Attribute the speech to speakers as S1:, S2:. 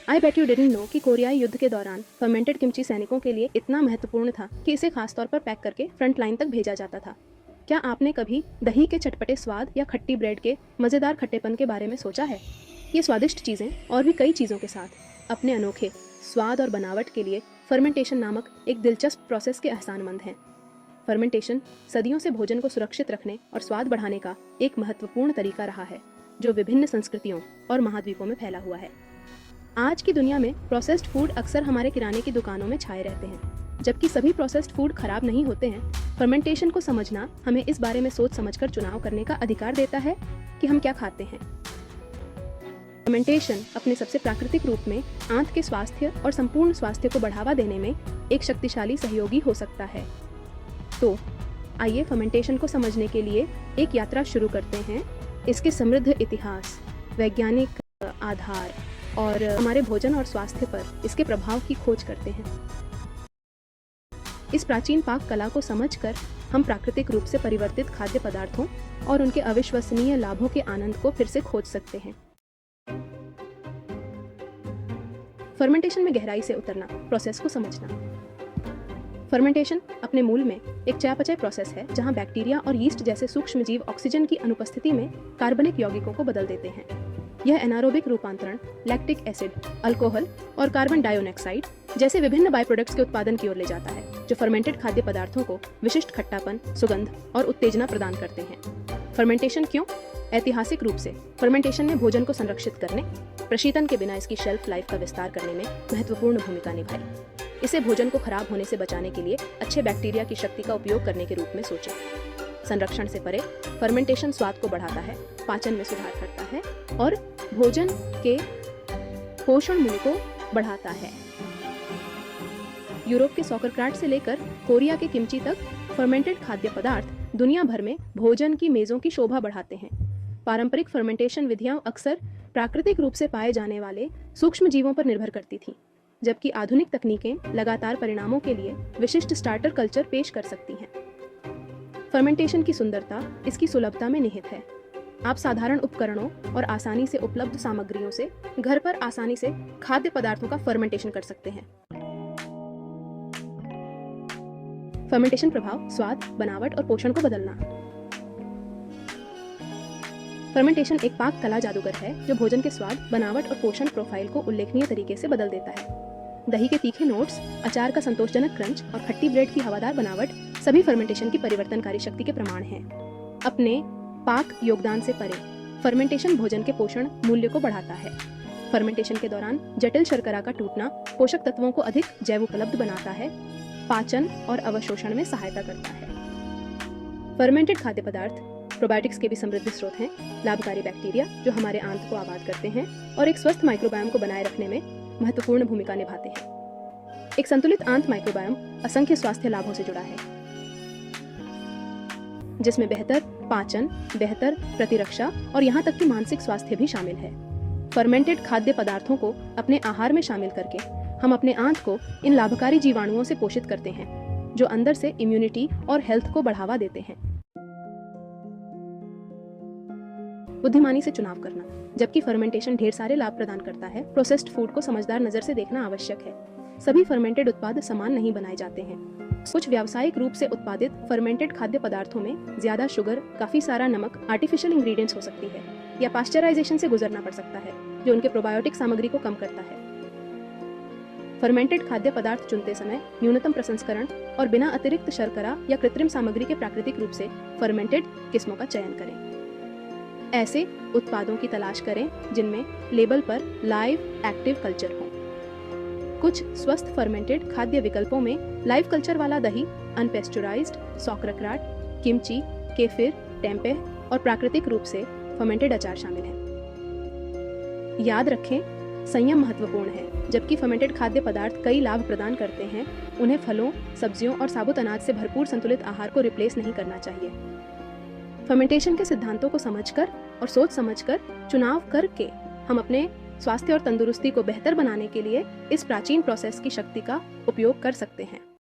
S1: I bet you didn't know कि कोरियाई युद्ध के दौरान फर्मेंटेड किमची सैनिकों के लिए इतना महत्वपूर्ण था कि इसे खासतौर पर पैक करके फ्रंट लाइन तक भेजा जाता था। क्या आपने कभी दही के चटपटे स्वाद या खट्टी ब्रेड के मज़ेदार खट्टेपन के बारे में सोचा है? ये स्वादिष्ट चीज़ें और भी कई चीज़ों के साथ अपने अनोखे स्वाद और बनावट के लिए फर्मेंटेशन नामक एक दिलचस्प प्रोसेस के एहसानमंद हैं। फर्मेंटेशन सदियों से भोजन को सुरक्षित रखने और स्वाद बढ़ाने का एक महत्वपूर्ण तरीका रहा है, जो विभिन्न संस्कृतियों और महाद्वीपों में फैला हुआ है। आज की दुनिया में प्रोसेस्ड फूड अक्सर हमारे किराने की दुकानों में छाए रहते हैं। जबकि सभी प्रोसेस्ड फूड खराब नहीं होते हैं, फर्मेंटेशन को समझना हमें इस बारे में सोच समझकर चुनाव करने का अधिकार देता है कि हम क्या खाते हैं। फर्मेंटेशन अपने सबसे प्राकृतिक रूप में आंत के स्वास्थ्य और संपूर्ण स्वास्थ्य को बढ़ावा देने में एक शक्तिशाली सहयोगी हो सकता है। तो आइए फर्मेंटेशन को समझने के लिए एक यात्रा शुरू करते हैं। इसके समृद्ध इतिहास, वैज्ञानिक आधार और हमारे भोजन और स्वास्थ्य पर इसके प्रभाव की खोज करते हैं। इस प्राचीन पाक कला को समझकर हम प्राकृतिक रूप से परिवर्तित खाद्य पदार्थों और उनके अविश्वसनीय लाभों के आनंद को फिर से खोज सकते हैं। फर्मेंटेशन में गहराई से उतरना, प्रोसेस को समझना। फर्मेंटेशन अपने मूल में एक चयापचय प्रोसेस है जहां बैक्टीरिया और यीस्ट जैसे सूक्ष्म जीव ऑक्सीजन की अनुपस्थिति में कार्बनिक यौगिकों को बदल देते हैं। यह एनारोबिक रूपांतरण लैक्टिक एसिड, अल्कोहल और कार्बन डाइऑक्साइड जैसे विभिन्न बाय प्रोडक्ट्स के उत्पादन की ओर ले जाता है, जो फर्मेंटेड खाद्य पदार्थों को विशिष्ट खट्टापन, सुगंध और उत्तेजना प्रदान करते हैं। फर्मेंटेशन क्यों? ऐतिहासिक रूप से फर्मेंटेशन ने भोजन को संरक्षित करने, प्रशीतन के बिना इसकी शेल्फ लाइफ का विस्तार करने में महत्वपूर्ण भूमिका निभाई। इसे भोजन को खराब होने से बचाने के लिए अच्छे बैक्टीरिया की शक्ति का उपयोग करने के रूप में सोचें। संरक्षण से परे फर्मेंटेशन स्वाद को बढ़ाता है, पाचन में सुधार करता है और भोजन के पोषण मूल्य को बढ़ाता है। यूरोप के सॉकरक्रैट से लेकर कोरिया के किमची तक फर्मेंटेड खाद्य पदार्थ दुनिया भर में भोजन की मेजों की शोभा बढ़ाते हैं। पारंपरिक फर्मेंटेशन विधियां अक्सर प्राकृतिक रूप से पाए जाने वाले सूक्ष्म जीवों पर निर्भर करती थीं, जबकि आधुनिक तकनीकें लगातार परिणामों के लिए विशिष्ट स्टार्टर कल्चर पेश कर सकती हैं। फर्मेंटेशन की सुंदरता इसकी सुलभता में निहित है। आप साधारण उपकरणों और आसानी से उपलब्ध सामग्रियों से घर पर आसानी से खाद्य पदार्थों का फर्मेंटेशन कर सकते हैं। फर्मेंटेशन प्रभाव, स्वाद, बनावट और पोषण को बदलना। फर्मेंटेशन एक पाक कला जादूगर है जो भोजन के स्वाद, बनावट और पोषण प्रोफाइल को उल्लेखनीय तरीके से बदल देता है। दही के तीखे नोट्स, अचार का संतोषजनक क्रंच और खट्टी ब्रेड की हवादार बनावट सभी फर्मेंटेशन की परिवर्तनकारी शक्ति के प्रमाण हैं। अपने पाक योगदान से परे फर्मेंटेशन भोजन के पोषण मूल्य को बढ़ाता है। फर्मेंटेशन के दौरान जटिल शर्करा का टूटना पोषक तत्वों को अधिक जैव उपलब्ध बनाता है, पाचन और अवशोषण में सहायता करता है। फर्मेंटेड खाद्य पदार्थ प्रोबायोटिक्स के भी समृद्ध स्रोत हैं। लाभकारी बैक्टीरिया जो हमारे आंत को आबाद करते हैं और एक स्वस्थ माइक्रोबायोम को बनाए रखने में महत्वपूर्ण भूमिका निभाते हैं। एक संतुलित आंत माइक्रोबायोम असंख्य स्वास्थ्य लाभों से जुड़ा है, जिसमें बेहतर पाचन, बेहतर प्रतिरक्षा और यहाँ तक कि मानसिक स्वास्थ्य भी शामिल है। फर्मेंटेड खाद्य पदार्थों को अपने आहार में शामिल करके हम अपने आंत को इन लाभकारी जीवाणुओं से पोषित करते हैं, जो अंदर से इम्यूनिटी और हेल्थ को बढ़ावा देते हैं। बुद्धिमानी से चुनाव करना। जबकि फर्मेंटेशन ढेर सारे लाभ प्रदान करता है, प्रोसेस्ड फूड को समझदार नजर से देखना आवश्यक है। सभी फर्मेंटेड उत्पाद समान नहीं बनाए जाते हैं। कुछ व्यावसायिक रूप से उत्पादित फर्मेंटेड खाद्य पदार्थों में ज्यादा शुगर, काफी सारा नमक, आर्टिफिशियल इंग्रेडिएंट्स हो सकती है या पाश्चराइजेशन से गुजरना पड़ सकता है, जो उनके प्रोबायोटिक सामग्री को कम करता है। फर्मेंटेड खाद्य पदार्थ चुनते समय न्यूनतम प्रसंस्करण और बिना अतिरिक्त शर्करा या कृत्रिम सामग्री के प्राकृतिक रूप से फर्मेंटेड किस्मों का चयन करें। ऐसे उत्पादों की तलाश करें जिनमें लेबल पर लाइव एक्टिव कल्चर हो। कुछ स्वस्थ फर्मेंटेड खाद्य विकल्पों में लाइव कल्चर वाला दही, अनपेस्चुराइज्ड सॉकरक्रैट, किमची, केफिर, टेम्पेह और प्राकृतिक रूप से फर्मेंटेड अचार शामिल हैं। याद रखें, संयम महत्वपूर्ण है। जबकि फर्मेंटेड खाद्य पदार्थ कई लाभ प्रदान करते हैं, उन्हें फलों, सब्जियों और साबुत अनाज से भरपूर संतुलित आहार को रिप्लेस नहीं करना चाहिए। फर्मेंटेशन के सिद्धांतों को समझकर और सोच समझकर चुनाव करके हम अपने स्वास्थ्य और तंदुरुस्ती को बेहतर बनाने के लिए इस प्राचीन प्रोसेस की शक्ति का उपयोग कर सकते हैं।